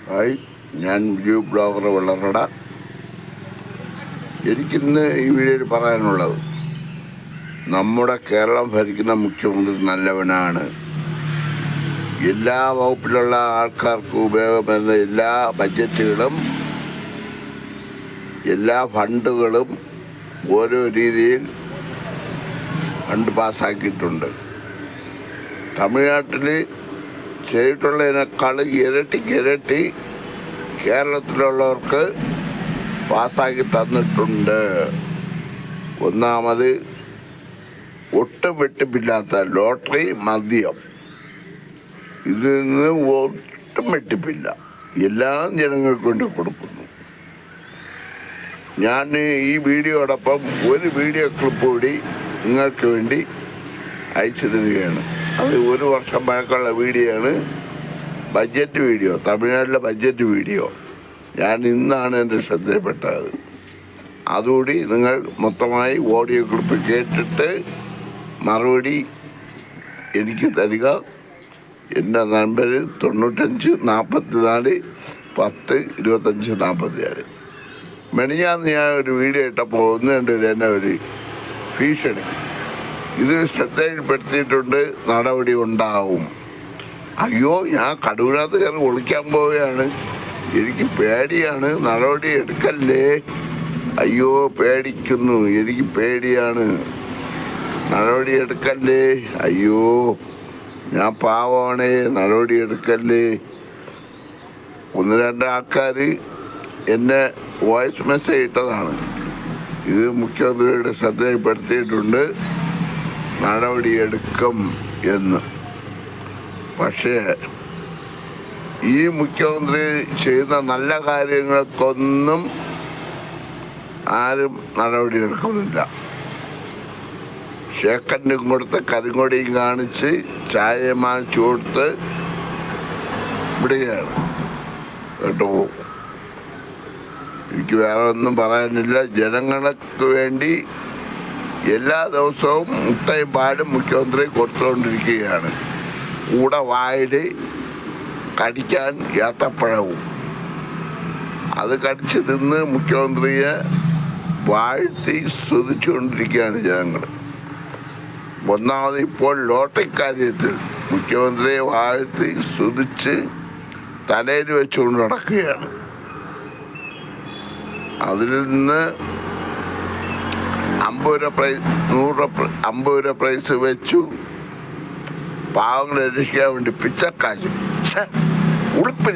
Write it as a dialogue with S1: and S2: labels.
S1: Hi, ഞാൻ Viju blogger Vellarada. എനിക്കിന്ന് ഈ വീഡിയോയിൽ പറയാനുള്ളത്, നമ്മുടെ കേരളം ഭരിക്കുന്ന മുഖ്യമന്ത്രി നല്ലവനാണ്. എല്ലാ വകുപ്പിലുള്ള ആൾക്കാർക്ക് ഉപയോഗം വരുന്ന എല്ലാ ബഡ്ജറ്റുകളും എല്ലാ ഫണ്ടുകളും ഓരോ രീതിയിൽ ഫണ്ട് പാസ്സാക്കിയിട്ടുണ്ട്. തമിഴ്നാട്ടിൽ ചെയ്തിട്ടുള്ളതിനേക്കാൾ ഇരട്ടി കേരളത്തിലുള്ളവർക്ക് പാസ്സാക്കി തന്നിട്ടുണ്ട്. ഒന്നാമത്, ഒട്ടും വെട്ടിപ്പില്ലാത്ത ലോട്ടറി മദ്യം, ഇതിൽ നിന്ന് ഒട്ടും വെട്ടിപ്പില്ല, എല്ലാ ജനങ്ങൾക്കും വേണ്ടി കൊടുക്കുന്നു. ഞാൻ ഈ വീഡിയോടൊപ്പം ഒരു വീഡിയോ ക്ലിപ്പ് കൂടി നിങ്ങൾക്ക് വേണ്ടി അയച്ചു തരികയാണ്. അത് 1 വർഷം പഴക്കമുള്ള വീഡിയോ ആണ്, ബഡ്ജറ്റ് വീഡിയോ, തമിഴ്നാട്ടിലെ ബഡ്ജറ്റ് വീഡിയോ. ഞാൻ ഇന്നാണ് എൻ്റെ ശ്രദ്ധയിൽപ്പെട്ടത്. അതുകൂടി നിങ്ങൾ മൊത്തമായി ഓഡിയോ ക്ലിപ്പ് കേട്ടിട്ട് മറുപടി എനിക്ക് തരിക. എൻ്റെ നമ്പർ 95 44 10 25 44. മെനിഞ്ഞാന്ന് ഞാൻ ഒരു വീഡിയോ ഇട്ടപ്പോൾ 1-2 എന്നെ ഒരു ഭീഷണി, ഇത് ശ്രദ്ധയിൽപ്പെടുത്തിയിട്ടുണ്ട്, നടപടി ഉണ്ടാവും. അയ്യോ, ഞാൻ കടവിനകത്ത് കയറി ഒളിക്കാൻ പോവുകയാണ്, എനിക്ക് പേടിയാണ്, നടപടി എടുക്കല്ലേ, അയ്യോ പേടിക്കുന്നു, എനിക്ക് പേടിയാണ്, നടപടി എടുക്കല്ലേ, അയ്യോ ഞാൻ പാവമാണേ, നടപടി എടുക്കല്ലേ. 1-2 ആൾക്കാർ എന്നെ വോയിസ് മെസ്സേജ് ഇട്ടതാണ്. ഇത് മുഖ്യമന്ത്രിയുടെ ശ്രദ്ധയിൽപ്പെടുത്തിയിട്ടുണ്ട്, നടപടിയെടുക്കും എന്ന്. പക്ഷേ ഈ മുഖ്യമന്ത്രി ചെയ്യുന്ന നല്ല കാര്യങ്ങൾക്കൊന്നും ആരും നടപടിയെടുക്കുന്നില്ല. ഷേക്കൻഡും കൊടുത്ത് കരിങ്കൊടിയും കാണിച്ച് ചായ മാച്ചു കൊടുത്ത് വിടുകയാണ്. കേട്ടോ, എനിക്ക് വേറെ ഒന്നും പറയാനില്ല. ജനങ്ങൾക്ക് വേണ്ടി എല്ലാ ദിവസവും മുട്ടയും പാലും മുഖ്യമന്ത്രി കൊടുത്തുകൊണ്ടിരിക്കുകയാണ്. കൂടെ വായിൽ കടിക്കാൻ ഏത്തപ്പഴവും. അത് കടിച്ച് തിന്ന് മുഖ്യമന്ത്രിയെ വാഴ്ത്തി സ്തുതിച്ചുകൊണ്ടിരിക്കുകയാണ് ജനങ്ങൾ. ഒന്നാമത്, ഇപ്പോൾ ലോട്ടറി കാര്യത്തിൽ മുഖ്യമന്ത്രിയെ വാഴ്ത്തി സ്തുതിച്ച് തലയിൽ വെച്ചുകൊണ്ട് നടക്കുകയാണ്. അതിൽ നിന്ന് 50 രൂപ പ്രൈസ്, 100 രൂപ, 50 രൂപ പ്രൈസ് വെച്ചു പാവങ്ങളെ രക്ഷിക്കാൻ വേണ്ടി പിച്ചക്കാശ്. ഉടുപ്പില്ല.